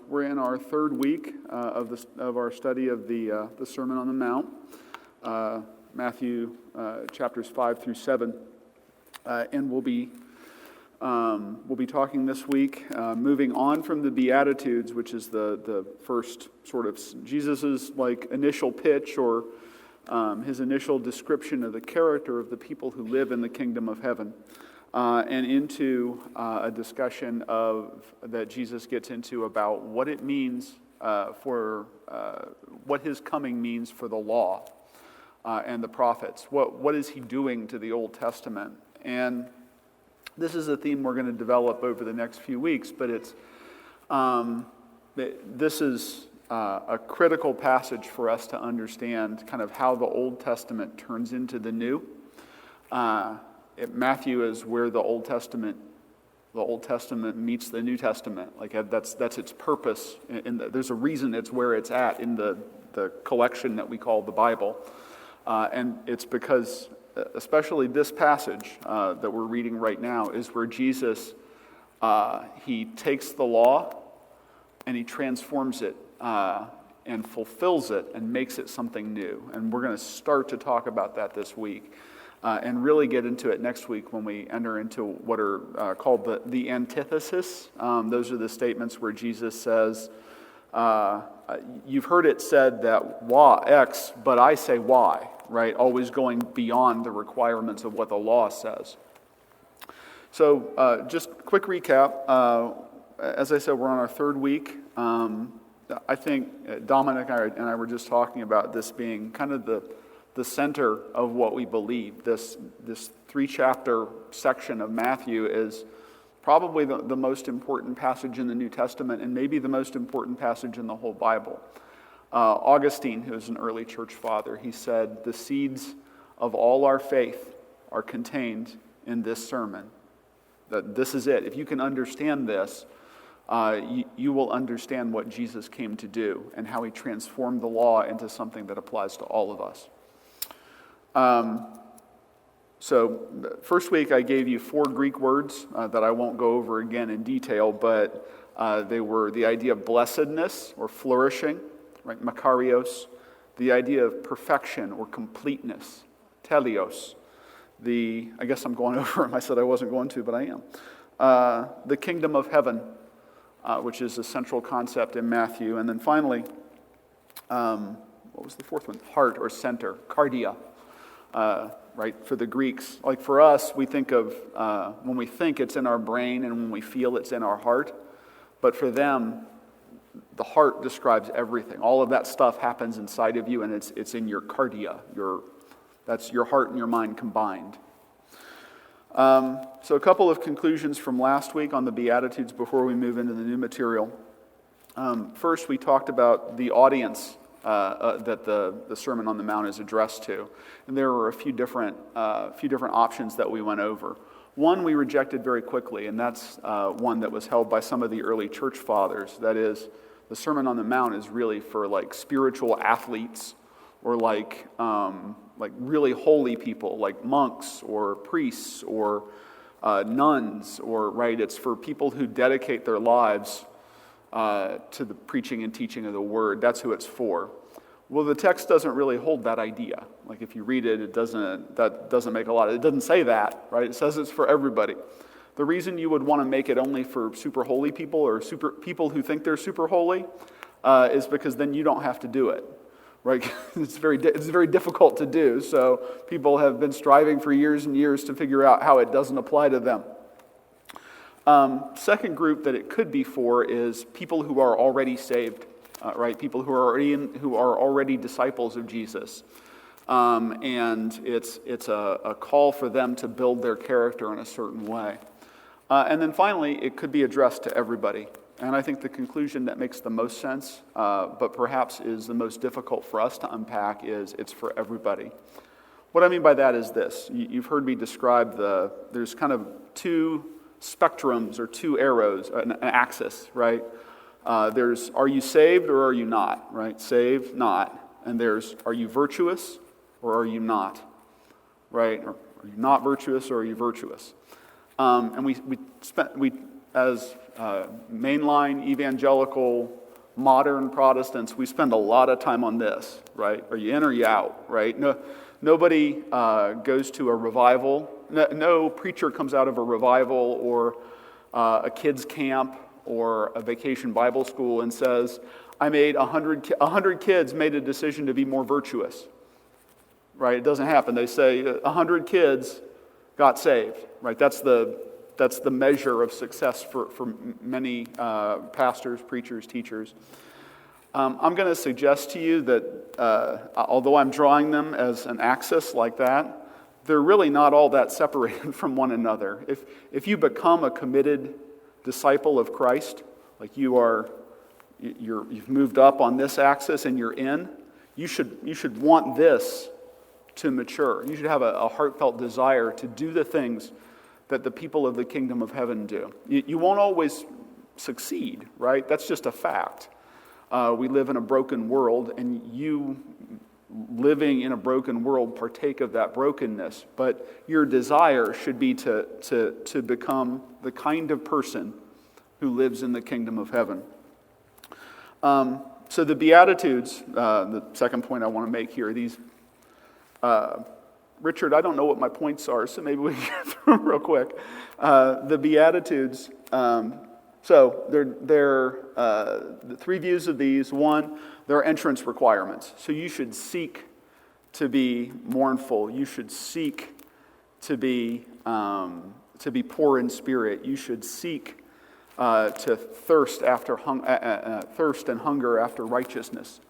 We're in our third week of our study of the Sermon on the Mount, Matthew chapters 5 through 7, and we'll be talking this week, moving on from the Beatitudes, which is the first sort of Jesus's initial pitch or his initial description of the character of the people who live in the kingdom of heaven. And into a discussion that Jesus gets into about what it means what his coming means for the law and the prophets. What is he doing to the Old Testament? And this is a theme we're going to develop over the next few weeks, but this is a critical passage for us to understand kind of how the Old Testament turns into the New. Matthew is where the Old Testament meets the New Testament. That's its purpose. There's a reason it's where it's at in the collection that we call the Bible. And it's because, especially this passage that we're reading right now, is where Jesus, he takes the law and he transforms it and fulfills it and makes it something new. And we're going to start to talk about that this week. And really get into it next week when we enter into what are called the antithesis. Those are the statements where Jesus says, you've heard it said that X, but I say Y, right? Always going beyond the requirements of what the law says. So just quick recap. As I said, we're on our third week. I think Dominic and I were just talking about this being kind of the center of what we believe. This 3-chapter section of Matthew is probably the most important passage in the New Testament and maybe the most important passage in the whole Bible. Augustine, who is an early church father, he said, the seeds of all our faith are contained in this sermon. That this is it. If you can understand this, you will understand what Jesus came to do and how he transformed the law into something that applies to all of us. So first week I gave you 4 Greek words that I won't go over again in detail, but they were the idea of blessedness or flourishing, right? Makarios, the idea of perfection or completeness, teleos. I guess I'm going over them. I said I wasn't going to, but I am. The kingdom of heaven, which is a central concept in Matthew. And then finally, what was the fourth one? Heart or center, cardia. Right, for the Greeks. Like for us, we think of, when we think it's in our brain and when we feel it's in our heart. But for them, the heart describes everything. All of that stuff happens inside of you and it's in your cardia. That's your heart and your mind combined. So a couple of conclusions from last week on the Beatitudes before we move into the new material. First, we talked about the audience that the Sermon on the Mount is addressed to. And there were a few different options that we went over. One we rejected very quickly, and that's one that was held by some of the early church fathers. That is, the Sermon on the Mount is really for spiritual athletes or really holy people like monks or priests or nuns, or right, it's for people who dedicate their lives to the preaching and teaching of the word. That's who it's for. Well, the text doesn't really hold that idea. If you read it, that doesn't make a lot of it. It doesn't say that, right? It says it's for everybody. The reason you would want to make it only for super holy people or people who think they're super holy is because then you don't have to do it, right? It's very difficult to do. So people have been striving for years and years to figure out how it doesn't apply to them. Second group that it could be for is people who are already saved, right? People who are already disciples of Jesus, and it's a call for them to build their character in a certain way. And then finally, it could be addressed to everybody. And I think the conclusion that makes the most sense, but perhaps is the most difficult for us to unpack, is it's for everybody. What I mean by that is this: you've heard me describe there's kind of 2 spectrums or 2 arrows, an axis, right? There's, are you saved or are you not, right? Saved, not. And there's, are you virtuous or are you not, right? Or are you not virtuous or are you virtuous? And we mainline evangelical modern Protestants, we spend a lot of time on this, right? Are you in or are you out, right? Nobody goes to a revival. No preacher comes out of a revival or a kids camp or a vacation Bible school and says, I made 100 kids made a decision to be more virtuous, right? It doesn't happen. They say 100 kids got saved, right? That's the measure of success for many pastors, preachers, teachers. I'm going to suggest to you that although I'm drawing them as an axis like that, they're really not all that separated from one another. If you become a committed disciple of Christ, like you've moved up on this axis and you're in, you should want this to mature. You should have a heartfelt desire to do the things that the people of the kingdom of heaven do. You won't always succeed, right? That's just a fact. We live in a broken world, and you living in a broken world partake of that brokenness. But your desire should be to become the kind of person who lives in the kingdom of heaven. So the Beatitudes, the second point I want to make here, these... Richard, I don't know what my points are, so maybe we can get through them real quick. The Beatitudes, so they're the three views of these. One, there are entrance requirements. So you should seek to be mournful. You should seek to be poor in spirit. You should seek to thirst and hunger after righteousness.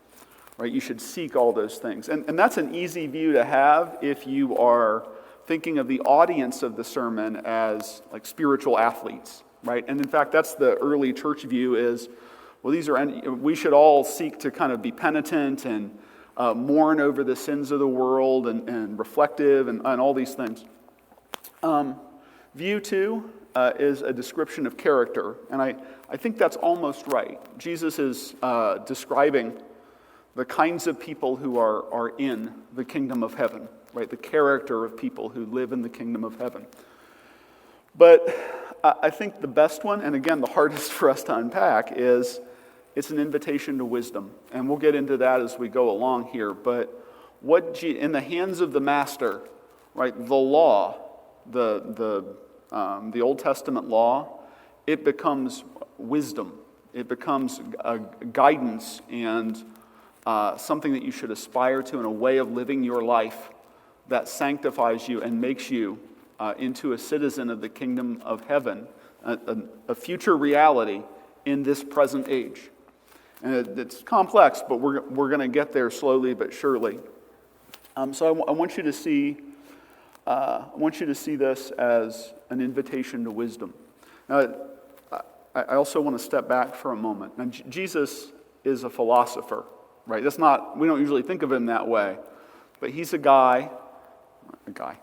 Right? You should seek all those things. And that's an easy view to have if you are thinking of the audience of the sermon as like spiritual athletes, right? And in fact, that's the early church view is, well, we should all seek to kind of be penitent and mourn over the sins of the world and reflective and all these things. View 2 is a description of character. And I think that's almost right. Jesus is describing the kinds of people who are in the kingdom of heaven, right? The character of people who live in the kingdom of heaven. But I think the best one, and again, the hardest for us to unpack, is it's an invitation to wisdom. And we'll get into that as we go along here. But in the hands of the master, right, the law, the Old Testament law, it becomes wisdom. It becomes a guidance and something that you should aspire to in a way of living your life that sanctifies you and makes you into a citizen of the kingdom of heaven, a future reality in this present age. And it's complex, but we're going to get there slowly but surely. So I want you to see this as an invitation to wisdom. Now, I also want to step back for a moment. Now, Jesus is a philosopher. Right, we don't usually think of him that way, but he's a guy,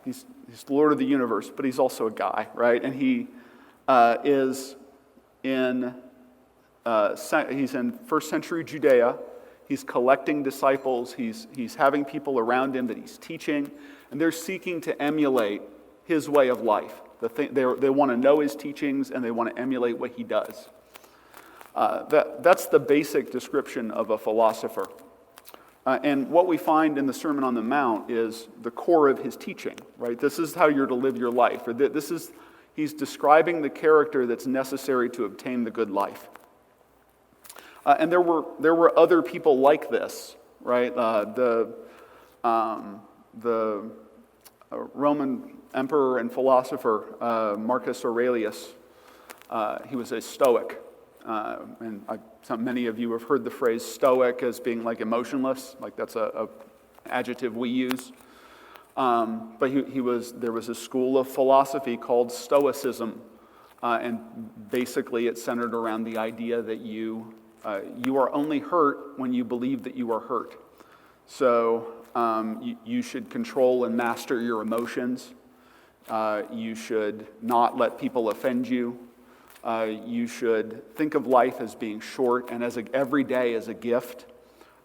he's the Lord of the universe, but he's also a guy, right? And he is he's in first century Judea. He's collecting disciples. He's having people around him that he's teaching, and they're seeking to emulate his way of life. They want to know his teachings, and they want to emulate what he does. That's the basic description of a philosopher. And what we find in the Sermon on the Mount is the core of his teaching, right? This is how you're to live your life. He's describing the character that's necessary to obtain the good life. And there were other people like this, right? The Roman emperor and philosopher Marcus Aurelius, he was a Stoic. And many of you have heard the phrase Stoic as being like emotionless, like that's a adjective we use. But there was a school of philosophy called Stoicism, and basically it centered around the idea that you are only hurt when you believe that you are hurt. So you should control and master your emotions. You should not let people offend you. You should think of life as being short and every day as a gift,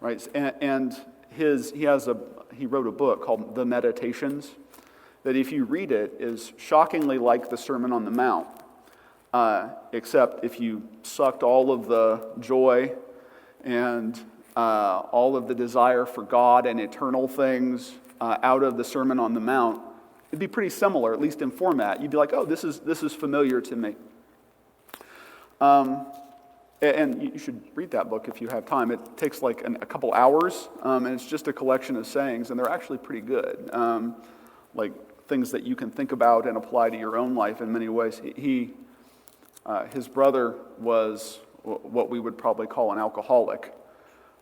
right? And he wrote a book called The Meditations that, if you read it, is shockingly like the Sermon on the Mount. except if you sucked all of the joy and all of the desire for God and eternal things out of the Sermon on the Mount, it'd be pretty similar, at least in format. You'd be like, oh, this is familiar to me. And you should read that book if you have time. It takes like a couple hours, and it's just a collection of sayings, and they're actually pretty good. Like things that you can think about and apply to your own life in many ways. His brother was what we would probably call an alcoholic.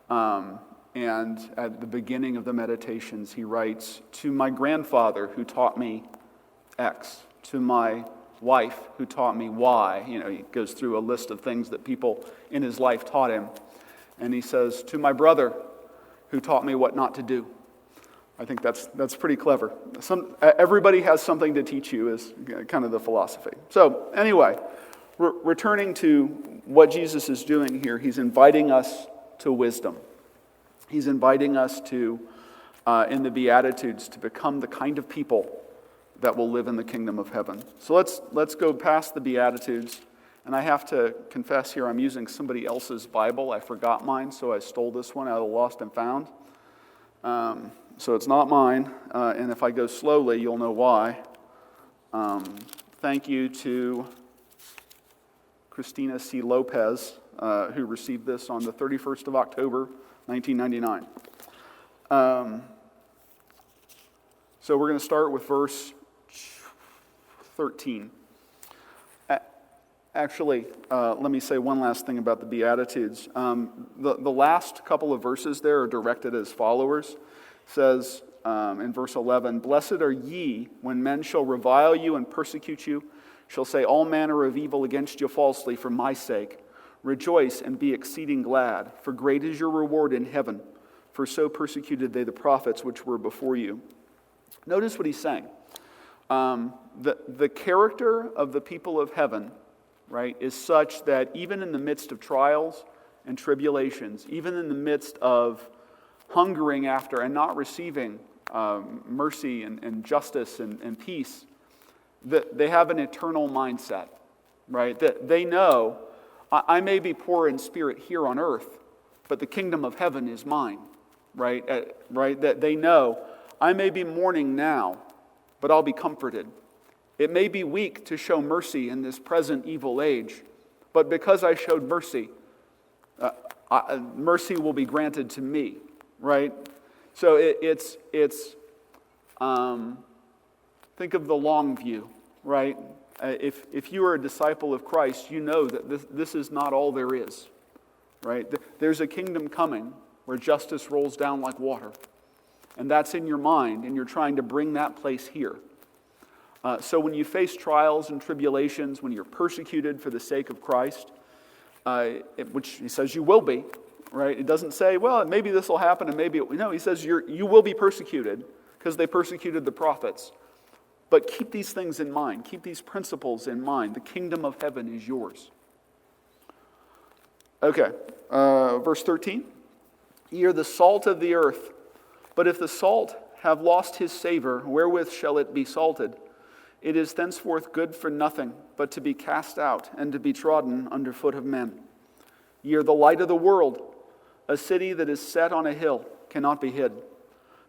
And at the beginning of the meditations, he writes, "To my grandfather who taught me X, to my wife who taught me Y." He goes through a list of things that people in his life taught him. And he says, "To my brother who taught me what not to do." I think that's pretty clever. Everybody has something to teach you is kind of the philosophy. So anyway, returning to what Jesus is doing here, he's inviting us to wisdom. He's inviting us to, in the Beatitudes, to become the kind of people that will live in the kingdom of heaven. So let's go past the Beatitudes. And I have to confess here, I'm using somebody else's Bible. I forgot mine, so I stole this one out of the Lost and Found. So it's not mine. And if I go slowly, you'll know why. Thank you to Christina C. Lopez, who received this on the 31st of October, 1999. So we're going to start with verse 13. Actually, let me say one last thing about the Beatitudes. The last couple of verses there are directed as followers. It says in verse 11, "Blessed are ye when men shall revile you and persecute you, shall say all manner of evil against you falsely for my sake. Rejoice and be exceeding glad, for great is your reward in heaven. For so persecuted they the prophets which were before you." Notice what he's saying. The character of the people of heaven, right, is such that even in the midst of trials and tribulations, even in the midst of hungering after and not receiving mercy and justice and peace, that they have an eternal mindset, right? That they know, I may be poor in spirit here on earth, but the kingdom of heaven is mine, right? That they know, I may be mourning now, but I'll be comforted. It may be weak to show mercy in this present evil age, but because I showed mercy, mercy will be granted to me, right? So it's think of the long view, right? If you are a disciple of Christ, you know that this is not all there is, right? There's a kingdom coming where justice rolls down like water, and that's in your mind, and you're trying to bring that place here. So when you face trials and tribulations, when you're persecuted for the sake of Christ, which he says you will be, right? It doesn't say, well, maybe this will happen and maybe no, he says you will be persecuted because they persecuted the prophets. But keep these things in mind. Keep these principles in mind. The kingdom of heaven is yours. Okay, verse 13. Ye are the salt of the earth, but if the salt have lost his savor, wherewith shall it be salted? It is thenceforth good for nothing, but to be cast out and to be trodden under foot of men. Ye are the light of the world. A city that is set on a hill cannot be hid.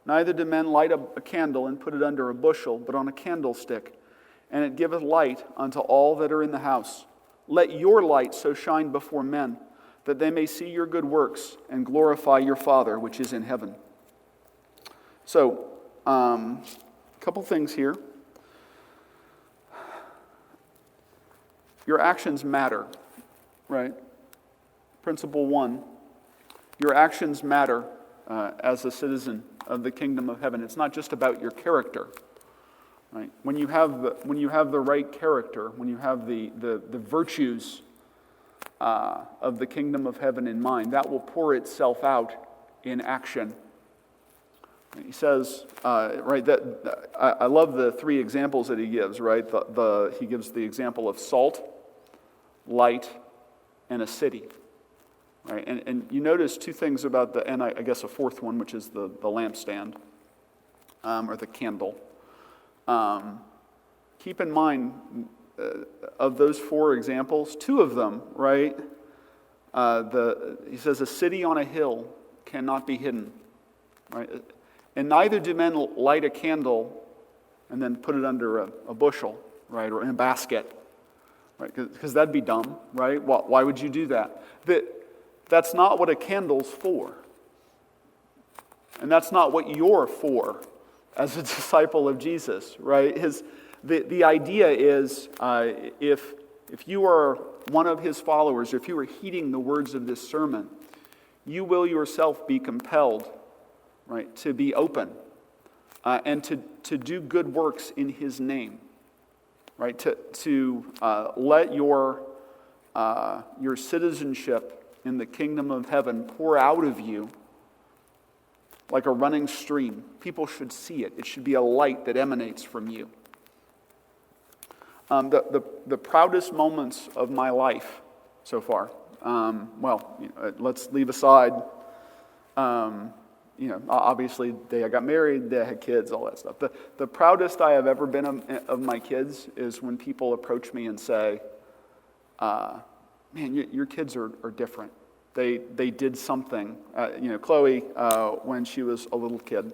Neither do men light a candle and put it under a bushel, but on a candlestick, and it giveth light unto all that are in the house. Let your light so shine before men, that they may see your good works and glorify your Father which is in heaven. So, a couple things here. Your actions matter, right? Principle 1, your actions matter as a citizen of the kingdom of heaven. It's not just about your character, right? When you have the right character, when you have the virtues of the kingdom of heaven in mind, that will pour itself out in action. He says, right, that I love the three examples that he gives, right? He gives the example of salt, light, and a city. Right? And you notice two things about and I guess a fourth one, which is the lampstand, or the candle. Keep in mind, of those four examples, two of them, right? He says, a city on a hill cannot be hidden, right? And neither do men light a candle and then put it under a bushel, right, or in a basket, right? Because that'd be dumb, right? Why would you do that? That's not what a candle's for. And that's not what you're for as a disciple of Jesus, right? The idea is if you are one of his followers, if you are heeding the words of this sermon, you will yourself be compelled, right, to be open and to do good works in his name, right? To let your citizenship in the kingdom of heaven pour out of you like a running stream. People should see it. It should be a light that emanates from you. The proudest moments of my life so far, let's leave aside, obviously the day I got married, the day I had kids, all that stuff. The proudest I have ever been of my kids is when people approach me and say, man, your kids are different. They did something. Chloe, when she was a little kid,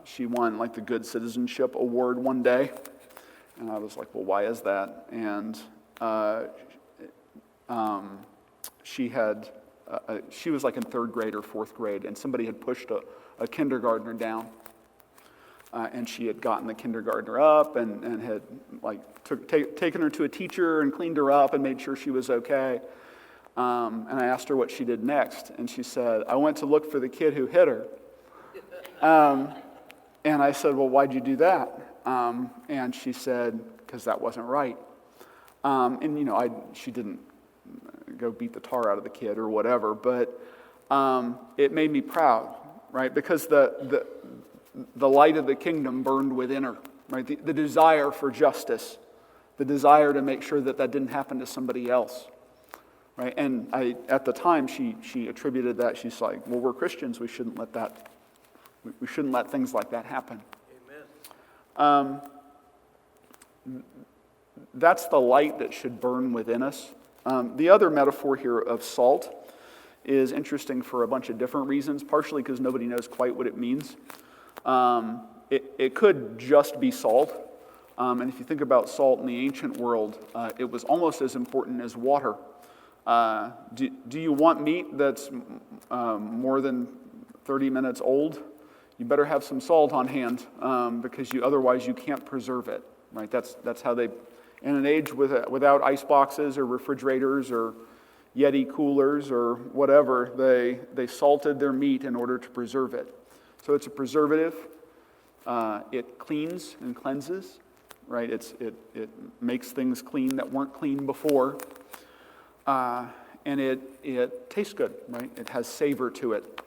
she won like the Good Citizenship Award one day. And I was like, well, why is that? And she was like in third grade or fourth grade, and somebody had pushed a kindergartner down. And she had gotten the kindergartner up and had like taken her to a teacher and cleaned her up and made sure she was okay. And I asked her what she did next, and she said, I went to look for the kid who hit her. And I said, well, why'd you do that? And she said, because that wasn't right. She didn't go beat the tar out of the kid or whatever, but it made me proud, right? Because the light of the kingdom burned within her, right? The desire for justice, the desire to make sure that didn't happen to somebody else, right? And at the time, she attributed that. She's like, well, we're Christians. We shouldn't let that. We shouldn't let things like that happen. That's the light that should burn within us. The other metaphor here of salt is interesting for a bunch of different reasons, partially because nobody knows quite what it means. It could just be salt. And if you think about salt in the ancient world, it was almost as important as water. Do you want meat that's more than 30 minutes old? You better have some salt on hand because otherwise you can't preserve it, right? That's how they, in an age without ice boxes or refrigerators or Yeti coolers or whatever, they salted their meat in order to preserve it. So it's a preservative. It cleans and cleanses, right? It makes things clean that weren't clean before, and it tastes good, right? It has savor to it.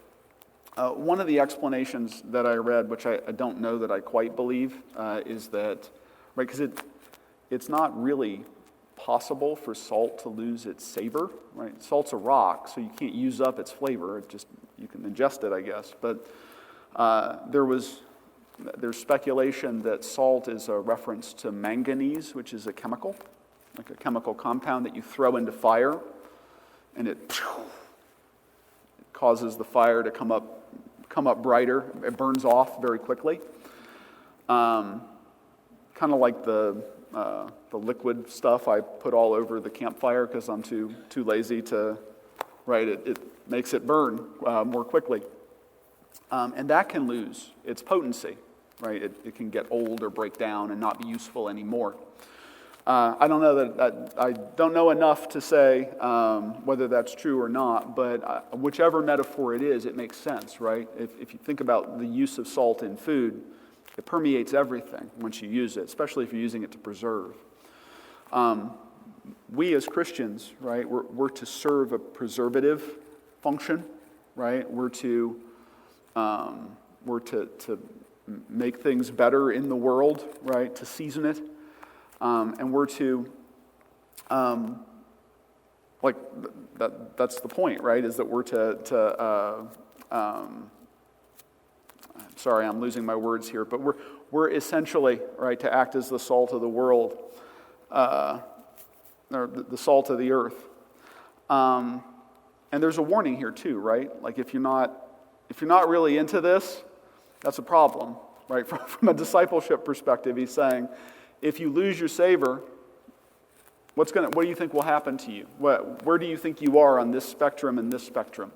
One of the explanations that I read, which I don't know that I quite believe, is that, right, because it's not really possible for salt to lose its savor, right? Salt's a rock, so you can't use up its flavor. You can ingest it, I guess. But there's speculation that salt is a reference to manganese, which is a chemical, like a chemical compound that you throw into fire, and it causes the fire to come up brighter. It burns off very quickly. Kind of like the liquid stuff I put all over the campfire because I'm too lazy to, right? It makes it burn more quickly. And that can lose its potency, right? It can get old or break down and not be useful anymore. I don't know that I don't know enough to say whether that's true or not, but whichever metaphor it is, it makes sense, right? If you think about the use of salt in food, it permeates everything once you use it, especially if you're using it to preserve. We as Christians, right, we're to serve a preservative function, right? We're to make things better in the world, right? To season it. And we're to, that's the point, right? Is that we're sorry, I'm losing my words here, but we're essentially, right, to act as the salt of the world. or the salt of the earth. And there's a warning here too, right? Like if you're not really into this, that's a problem, right? From a discipleship perspective, he's saying, if you lose your savor, what do you think will happen to you? Where do you think you are on this spectrum and this spectrum?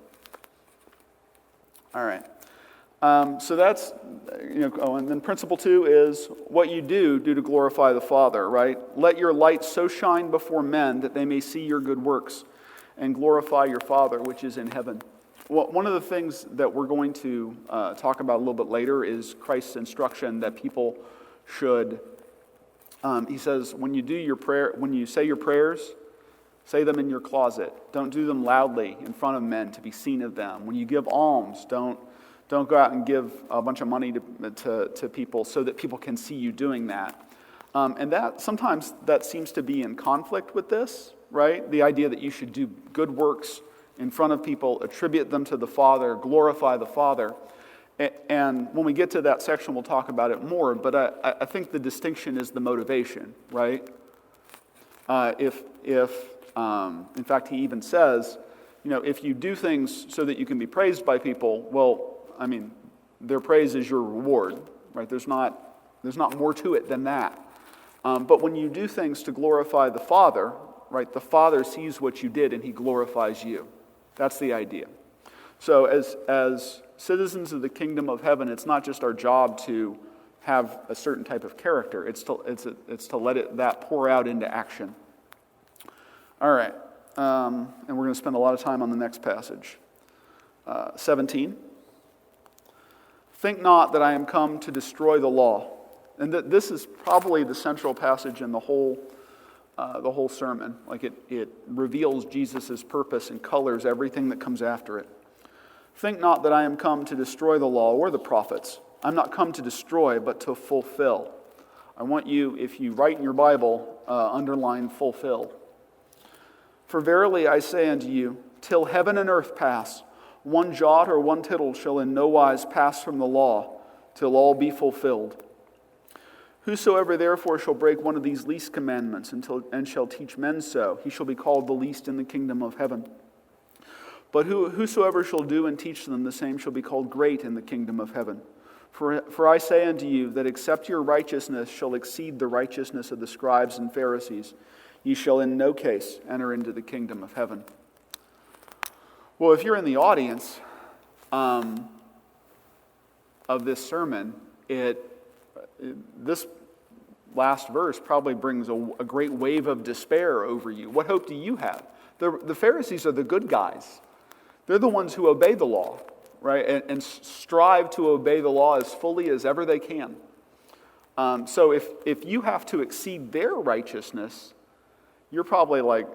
All right. So that's, and then principle 2 is what you do to glorify the Father, right? Let your light so shine before men that they may see your good works and glorify your Father which is in heaven. Well, one of the things that we're going to talk about a little bit later is Christ's instruction that people should, he says, when you say your prayers, say them in your closet. Don't do them loudly in front of men to be seen of them. When you give alms, don't go out and give a bunch of money to people so that people can see you doing that. And that sometimes that seems to be in conflict with this, right? The idea that you should do good works in front of people, attribute them to the Father, glorify the Father. And when we get to that section, we'll talk about it more, but I think the distinction is the motivation, right? In fact, he even says, if you do things so that you can be praised by people, well, their praise is your reward, right? There's not more to it than that. But when you do things to glorify the Father, right, the Father sees what you did and he glorifies you. That's the idea. So as citizens of the kingdom of heaven, it's not just our job to have a certain type of character. It's to let that pour out into action. All right. And we're going to spend a lot of time on the next passage. 17. Think not that I am come to destroy the law. And this is probably the central passage in the whole sermon. Like it reveals Jesus' purpose and colors everything that comes after it. Think not that I am come to destroy the law or the prophets. I'm not come to destroy, but to fulfill. I want you, if you write in your Bible, underline fulfill. For verily I say unto you, till heaven and earth pass, one jot or one tittle shall in no wise pass from the law, till all be fulfilled. Whosoever therefore shall break one of these least commandments and shall teach men so, he shall be called the least in the kingdom of heaven. But whosoever shall do and teach them, the same shall be called great in the kingdom of heaven. For I say unto you, that except your righteousness shall exceed the righteousness of the scribes and Pharisees, ye shall in no case enter into the kingdom of heaven. Well, if you're in the audience of this sermon, this last verse probably brings a great wave of despair over you. What hope do you have? The Pharisees are the good guys. They're the ones who obey the law, right? And strive to obey the law as fully as ever they can. So if you have to exceed their righteousness, you're probably like,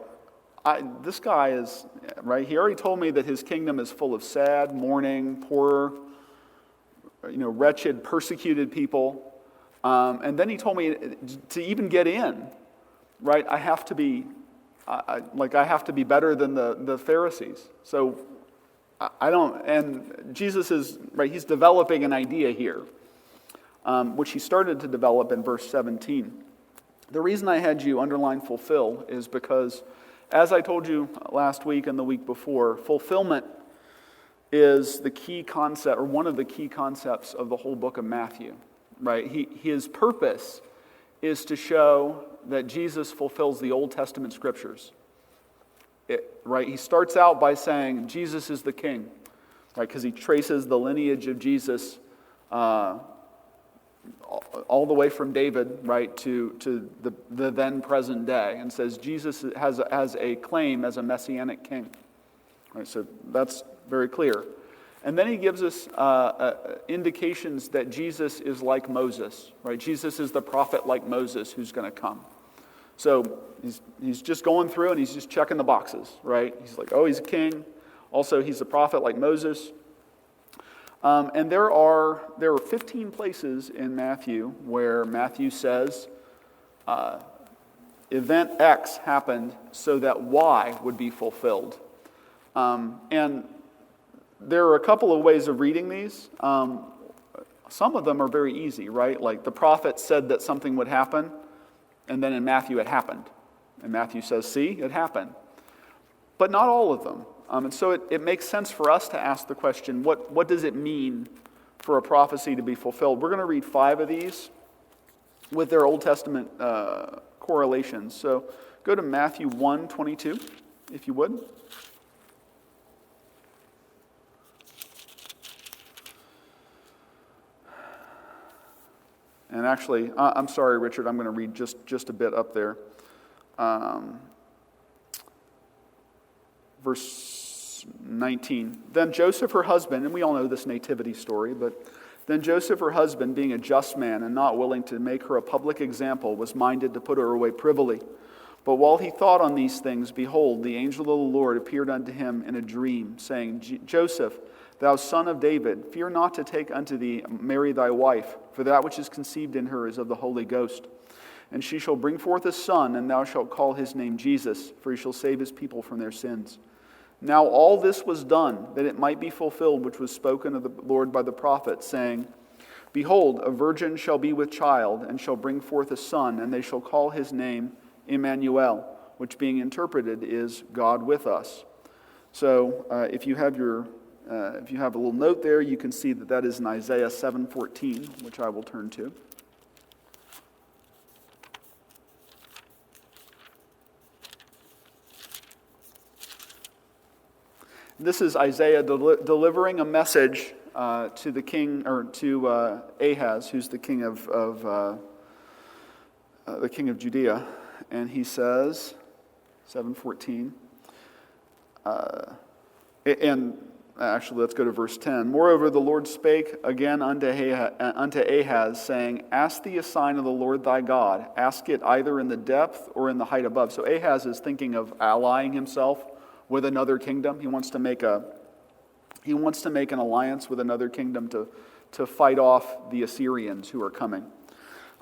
this guy is, right? He already told me that his kingdom is full of sad, mourning, poor, wretched, persecuted people. And then he told me to even get in, right? I have to be better than the Pharisees. So and Jesus is, right, he's developing an idea here, which he started to develop in verse 17. The reason I had you underline fulfill is because, as I told you last week and the week before, fulfillment is the key concept, or one of the key concepts of the whole book of Matthew, right? His purpose is to show that Jesus fulfills the Old Testament scriptures. Right? He starts out by saying Jesus is the king, right? Because he traces the lineage of Jesus all the way from David, right, to the then present day, and says Jesus has a claim as a messianic king. Right? So that's very clear. And then he gives us indications that Jesus is like Moses, right? Jesus is the prophet like Moses who's going to come. So he's just going through and he's just checking the boxes, right? He's like, oh, he's a king. Also, he's a prophet like Moses. And there are 15 places in Matthew where Matthew says event X happened so that Y would be fulfilled. And there are a couple of ways of reading these. Some of them are very easy, right? Like the prophet said that something would happen, And then in Matthew, it happened. And Matthew says, see, it happened. But not all of them. And so it makes sense for us to ask the question, what does it mean for a prophecy to be fulfilled? We're going to read 5 of these with their Old Testament correlations. So go to Matthew 1:22, if you would. And actually, I'm sorry, Richard, I'm going to read just a bit up there. Verse 19. Then Joseph, her husband, and we all know this nativity story, but then Joseph, her husband, being a just man and not willing to make her a public example, was minded to put her away privily. But while he thought on these things, behold, the angel of the Lord appeared unto him in a dream, saying, Joseph, thou son of David, fear not to take unto thee Mary thy wife, for that which is conceived in her is of the Holy Ghost. And she shall bring forth a son, and thou shalt call his name Jesus, for he shall save his people from their sins. Now all this was done, that it might be fulfilled which was spoken of the Lord by the prophet, saying, Behold, a virgin shall be with child, and shall bring forth a son, and they shall call his name Emmanuel, which being interpreted is God with us. So if you have a little note there, you can see that is in Isaiah 7:14, which I will turn to. This is Isaiah delivering a message to the king, or to Ahaz, who's the king of Judea, and he says, 7:14. And actually, let's go to verse 10. Moreover, the Lord spake again unto Ahaz, saying, Ask thee a sign of the Lord thy God. Ask it either in the depth or in the height above. So Ahaz is thinking of allying himself with another kingdom. He wants to make an alliance with another kingdom to fight off the Assyrians who are coming.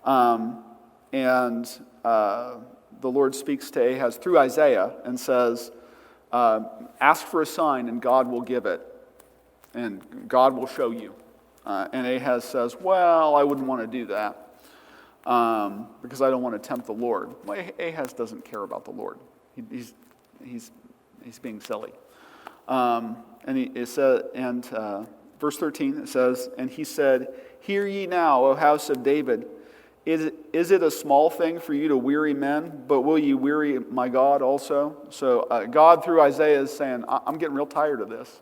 And the Lord speaks to Ahaz through Isaiah and says, ask for a sign and God will give it, and God will show you. And Ahaz says, well, I wouldn't want to do that because I don't want to tempt the Lord. Well, Ahaz doesn't care about the Lord. He's being silly. Verse 13, it says, And he said, Hear ye now, O house of David. Is it a small thing for you to weary men, but will ye weary my God also? So God, through Isaiah, is saying, I'm getting real tired of this.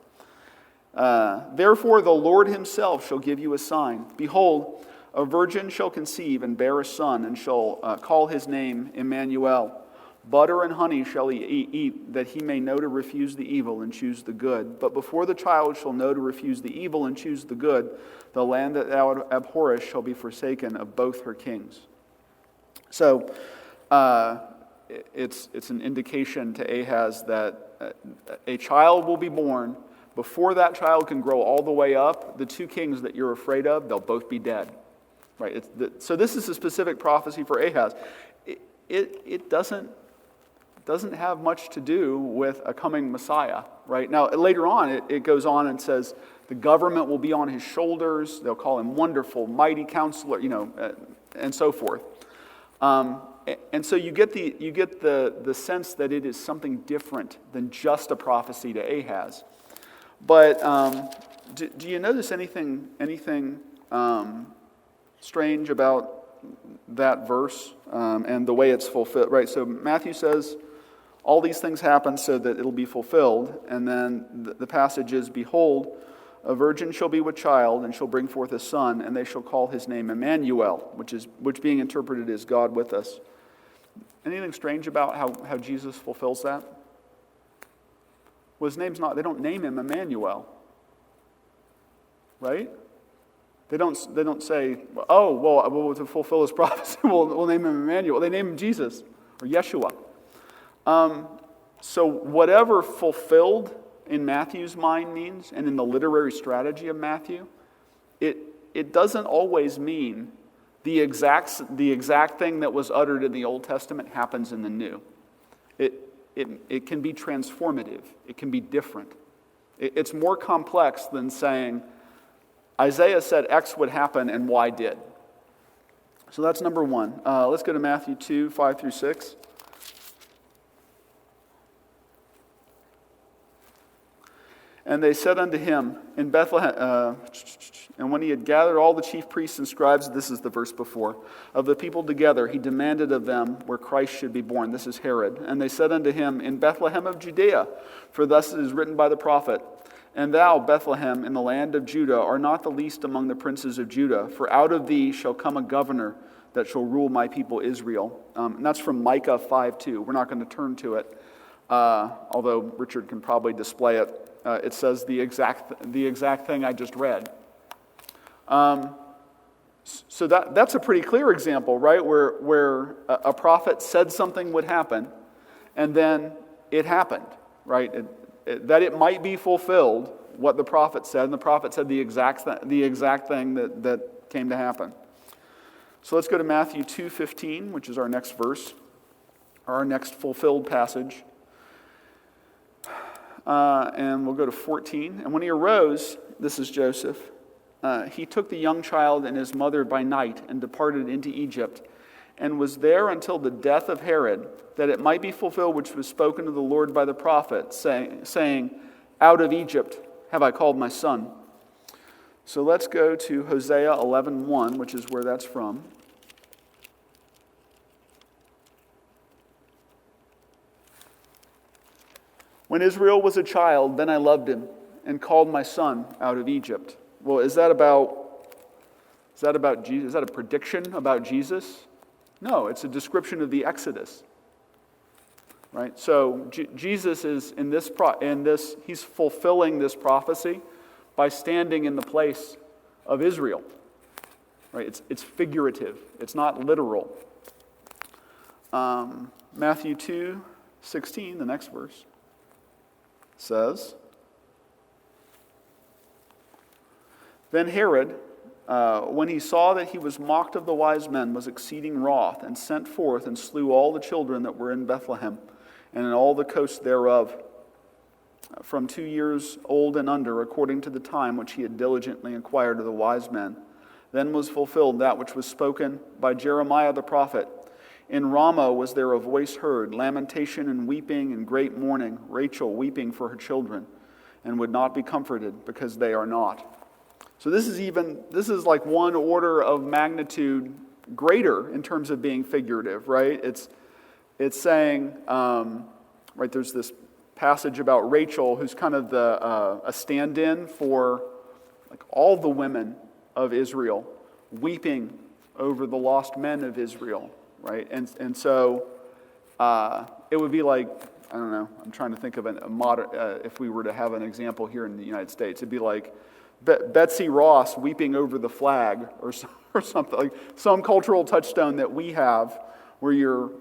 Therefore the Lord himself shall give you a sign. Behold, a virgin shall conceive and bear a son, and shall call his name Emmanuel. Butter and honey shall he eat, that he may know to refuse the evil and choose the good. But before the child shall know to refuse the evil and choose the good, the land that thou abhorrest shall be forsaken of both her kings. So it's an indication to Ahaz that a child will be born. Before that child can grow all the way up, the two kings that you're afraid of, they'll both be dead. Right? So this is a specific prophecy for Ahaz. It doesn't have much to do with a coming Messiah, right? Now, later on, it goes on and says, the government will be on his shoulders. They'll call him Wonderful, Mighty Counselor, and so forth. And so you get the sense that it is something different than just a prophecy to Ahaz. But do you notice anything strange about that verse and the way it's fulfilled? Right. So Matthew says, all these things happen so that it'll be fulfilled. And then the passage is, Behold, a virgin shall be with child, and shall bring forth a son, and they shall call his name Emmanuel, which being interpreted is God with us. Anything strange about how Jesus fulfills that? Well, his name's not, they don't name him Emmanuel. Right? They don't say, oh, well, to fulfill his prophecy, we'll name him Emmanuel. They name him Jesus or Yeshua. So whatever fulfilled in Matthew's mind means, and in the literary strategy of Matthew, it doesn't always mean the exact thing that was uttered in the Old Testament happens in the New. It can be transformative. It can be different. It's more complex than saying, Isaiah said X would happen and Y did. So that's number one. Let's go to Matthew 2, 5 through 6. And they said unto him in Bethlehem, and when he had gathered all the chief priests and scribes, this is the verse before, of the people together, he demanded of them where Christ should be born. This is Herod. And they said unto him, in Bethlehem of Judea, for thus it is written by the prophet, and thou, Bethlehem, in the land of Judah, are not the least among the princes of Judah, for out of thee shall come a governor that shall rule my people Israel. And that's from Micah 5:2. We're not going to turn to it, although Richard can probably display it. It says the exact thing I just read. So that's a pretty clear example, right? Where a prophet said something would happen, and then it happened, right? That it might be fulfilled, what the prophet said, and the prophet said the exact thing that came to happen. So let's go to Matthew 2:15, which is our next verse, or our next fulfilled passage. And we'll go to 14. And when he arose, this is Joseph, he took the young child and his mother by night and departed into Egypt, and was there until the death of Herod, that it might be fulfilled which was spoken to the Lord by the prophet, saying, out of Egypt have I called my son. So let's go to Hosea 11:1, which is where that's from. When Israel was a child, then I loved him and called my son out of Egypt. Well, is that about Jesus? Is that a prediction about Jesus? No, it's a description of the Exodus. Right? So Jesus is in this he's fulfilling this prophecy by standing in the place of Israel. Right? It's figurative. It's not literal. Matthew 2:16, the next verse, says, then Herod, when he saw that he was mocked of the wise men, was exceeding wroth, and sent forth and slew all the children that were in Bethlehem, and in all the coasts thereof, from 2 years old and under, according to the time which he had diligently inquired of the wise men. Then was fulfilled that which was spoken by Jeremiah the prophet. In Ramah was there a voice heard, lamentation and weeping and great mourning, Rachel weeping for her children, and would not be comforted, because they are not. So this is like one order of magnitude greater in terms of being figurative, right? It's saying, right, there's this passage about Rachel, who's kind of a stand-in for like all the women of Israel, weeping over the lost men of Israel. Right, and so it would be like, I don't know, I'm trying to think of a modern, if we were to have an example here in the United States, it'd be like Betsy Ross weeping over the flag, or something, like some cultural touchstone that we have, where you're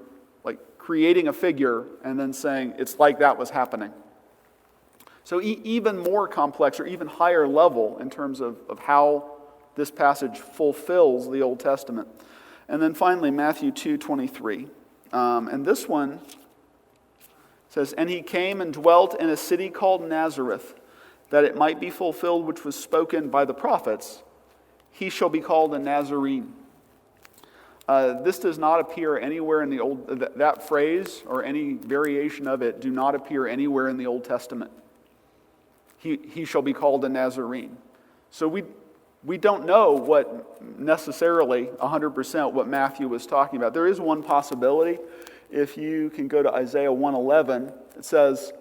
like creating a figure and then saying it's like that was happening. So even more complex, or even higher level in terms of how this passage fulfills the Old Testament. And then finally, Matthew 2:23. And this one says, and he came and dwelt in a city called Nazareth, that it might be fulfilled which was spoken by the prophets, he shall be called a Nazarene. This does not appear anywhere in the Old, that phrase or any variation of it do not appear anywhere in the Old Testament. He shall be called a Nazarene. So we don't know what necessarily 100% what Matthew was talking about. There is one possibility. If you can go to Isaiah 1:11, it says,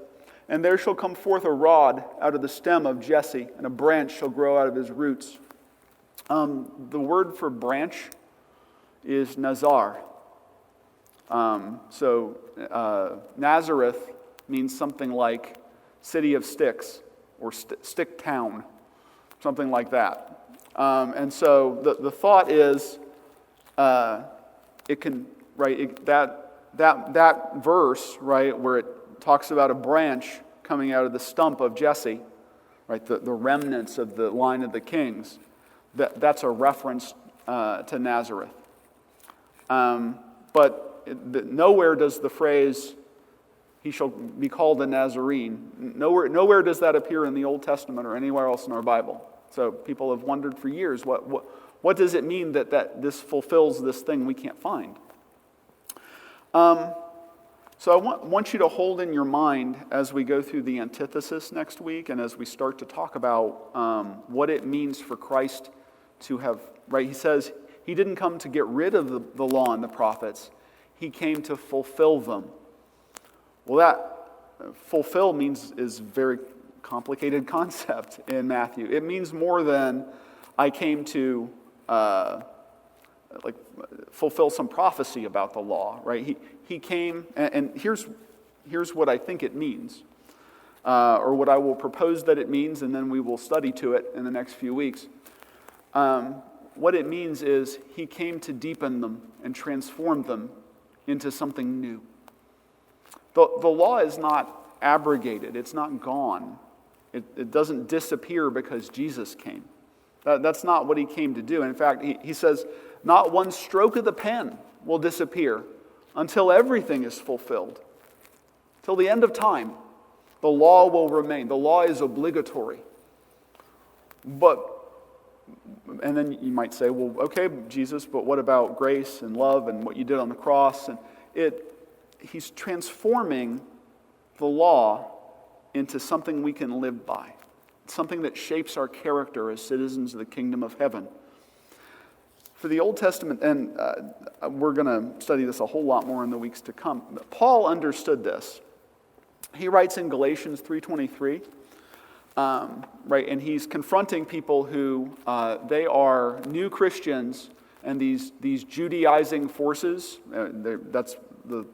and there shall come forth a rod out of the stem of Jesse, and a branch shall grow out of his roots. The word for branch is Nazar. Nazareth means something like city of sticks, or stick town, something like that. And so the thought is, it can, right, that verse, right, where it talks about a branch coming out of the stump of Jesse, right, the remnants of the line of the kings, that's a reference to Nazareth. But nowhere does the phrase, he shall be called a Nazarene, nowhere does that appear in the Old Testament or anywhere else in our Bible. So people have wondered for years, what What does it mean that this fulfills this thing we can't find? So I want you to hold in your mind as we go through the antithesis next week and as we start to talk about what it means for Christ to have, right? He says he didn't come to get rid of the law and the prophets. He came to fulfill them. Well, that fulfill is a very complicated concept in Matthew. It means more than I came to fulfill some prophecy about the law, right? He came, and here's what I think it means, or what I will propose that it means, and then we will study to it in the next few weeks. What it means is he came to deepen them and transform them into something new. The law is not abrogated. It's not gone. It doesn't disappear because Jesus came. That's not what he came to do. In fact, he says, not one stroke of the pen will disappear until everything is fulfilled. Till the end of time, the law will remain. The law is obligatory. And then you might say, well, okay, Jesus, but what about grace and love and what you did on the cross? And he's transforming the law into something we can live by, something that shapes our character as citizens of the kingdom of heaven. For the Old Testament, and we're going to study this a whole lot more in the weeks to come, Paul understood this. He writes in Galatians 3:23, right, and he's confronting people who they are new Christians, and these Judaizing forces, that's the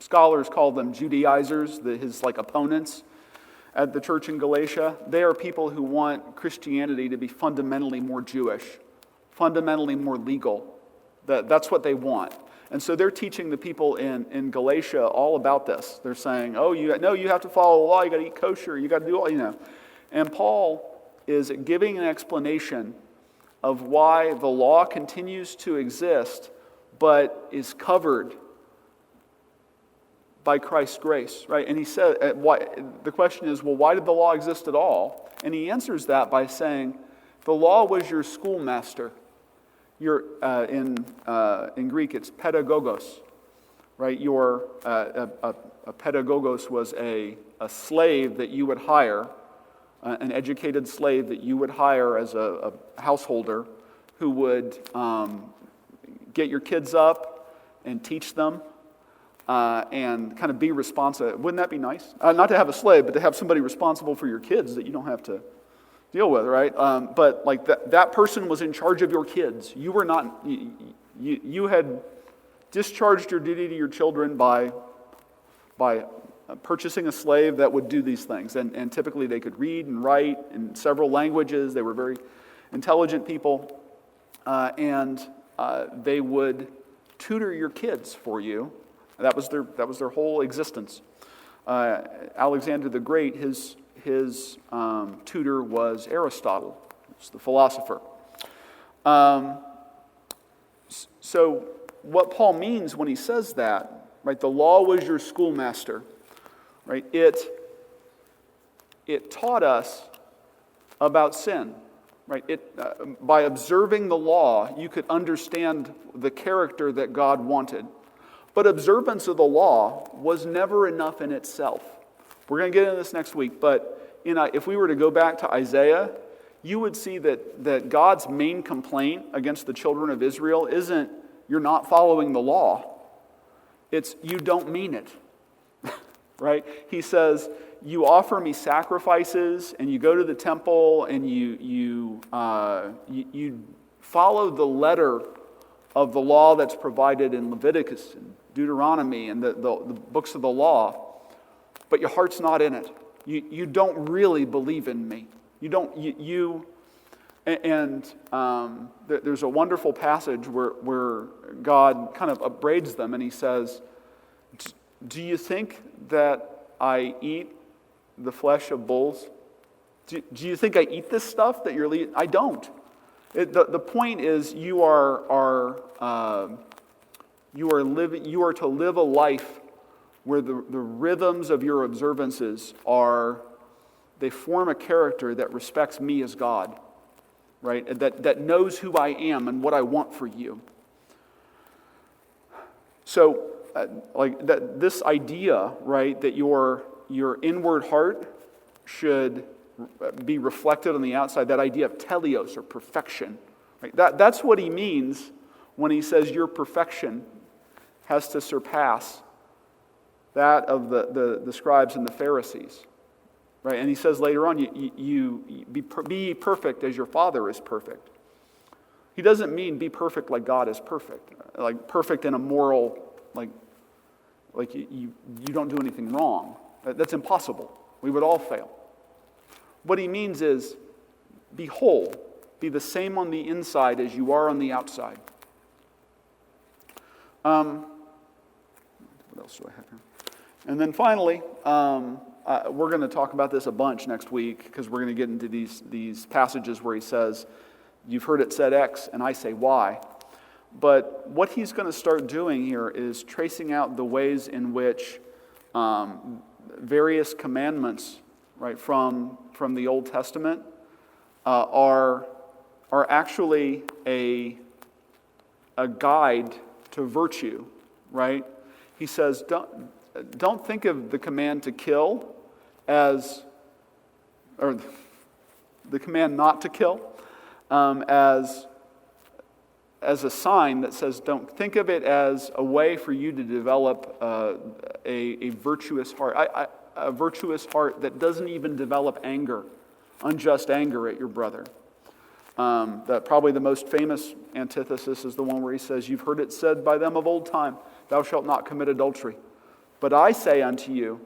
scholars call them Judaizers, his opponents at the church in Galatia. They are people who want Christianity to be fundamentally more Jewish, fundamentally more legal. That's what they want. And so they're teaching the people in Galatia all about this. They're saying, you have to follow the law, you got to eat kosher, you got to do all, And Paul is giving an explanation of why the law continues to exist, but is covered by Christ's grace, right? And he said, the question is, well, why did the law exist at all? And he answers that by saying, the law was your schoolmaster. In Greek, it's pedagogos, right? A pedagogos was a slave that you would hire, an educated slave that you would hire as a householder who would get your kids up and teach them and kind of be responsible. Wouldn't that be nice? Not to have a slave, but to have somebody responsible for your kids that you don't have to deal with, right? But that person was in charge of your kids. You were not. You had discharged your duty to your children by purchasing a slave that would do these things, and typically they could read and write in several languages. They were very intelligent people, and they would tutor your kids for you. That was their whole existence. Alexander the Great, his tutor was Aristotle, who's the philosopher. So what Paul means when he says that, right? The law was your schoolmaster, right? It taught us about sin, right? By observing the law, you could understand the character that God wanted. But observance of the law was never enough in itself. We're going to get into this next week, but if we were to go back to Isaiah, you would see that God's main complaint against the children of Israel isn't, you're not following the law. It's, you don't mean it. Right? He says, you offer me sacrifices, and you go to the temple, and you follow the letter of the law that's provided in Leviticus and Deuteronomy and the books of the law, but your heart's not in it. You don't really believe in me. There's a wonderful passage where God kind of upbraids them, and he says, do you think that I eat the flesh of bulls? Do you think I eat this stuff that you're eating? I don't. The point is you are to live a life where the rhythms of your observances they form a character that respects me as God. right? That knows who I am and what I want for you. So, this idea, right, that your inward heart should be reflected on the outside, that idea of teleos or perfection, right? That's what he means when he says your perfection has to surpass that of the scribes and the Pharisees, right? And he says later on, you be perfect as your Father is perfect. He doesn't mean be perfect like God is perfect, like perfect in a moral, like you don't do anything wrong. That's impossible. We would all fail. What he means is be whole, be the same on the inside as you are on the outside. What else do I have here? And then finally, we're going to talk about this a bunch next week because we're going to get into these passages where he says, you've heard it said X, and I say Y. But what he's going to start doing here is tracing out the ways in which various commandments, right, from the Old Testament are actually a guide to virtue, right? He says, don't think of the command to kill or the command not to kill as a sign that says, don't think of it as a way for you to develop a virtuous heart, a virtuous heart that doesn't even develop anger, unjust anger at your brother. That probably the most famous antithesis is the one where he says, you've heard it said by them of old time, thou shalt not commit adultery. But I say unto you,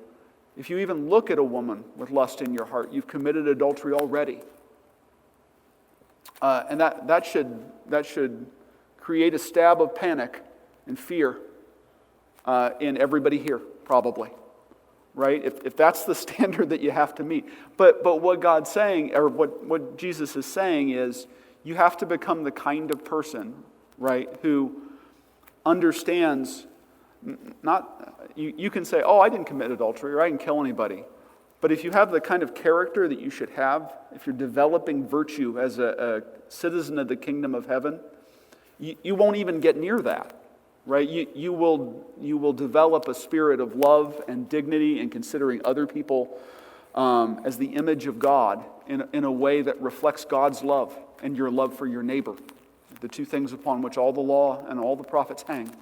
if you even look at a woman with lust in your heart, you've committed adultery already. And that should create a stab of panic and fear in everybody here, probably. Right? If that's the standard that you have to meet. But what God's saying, or what Jesus is saying is, you have to become the kind of person, right, who understands, you can say, oh, I didn't commit adultery, or I didn't kill anybody. But if you have the kind of character that you should have, if you're developing virtue as a citizen of the kingdom of heaven, you won't even get near that. Right? You will develop a spirit of love and dignity and considering other people as the image of God in a way that reflects God's love and your love for your neighbor, the two things upon which all the law and all the prophets hang.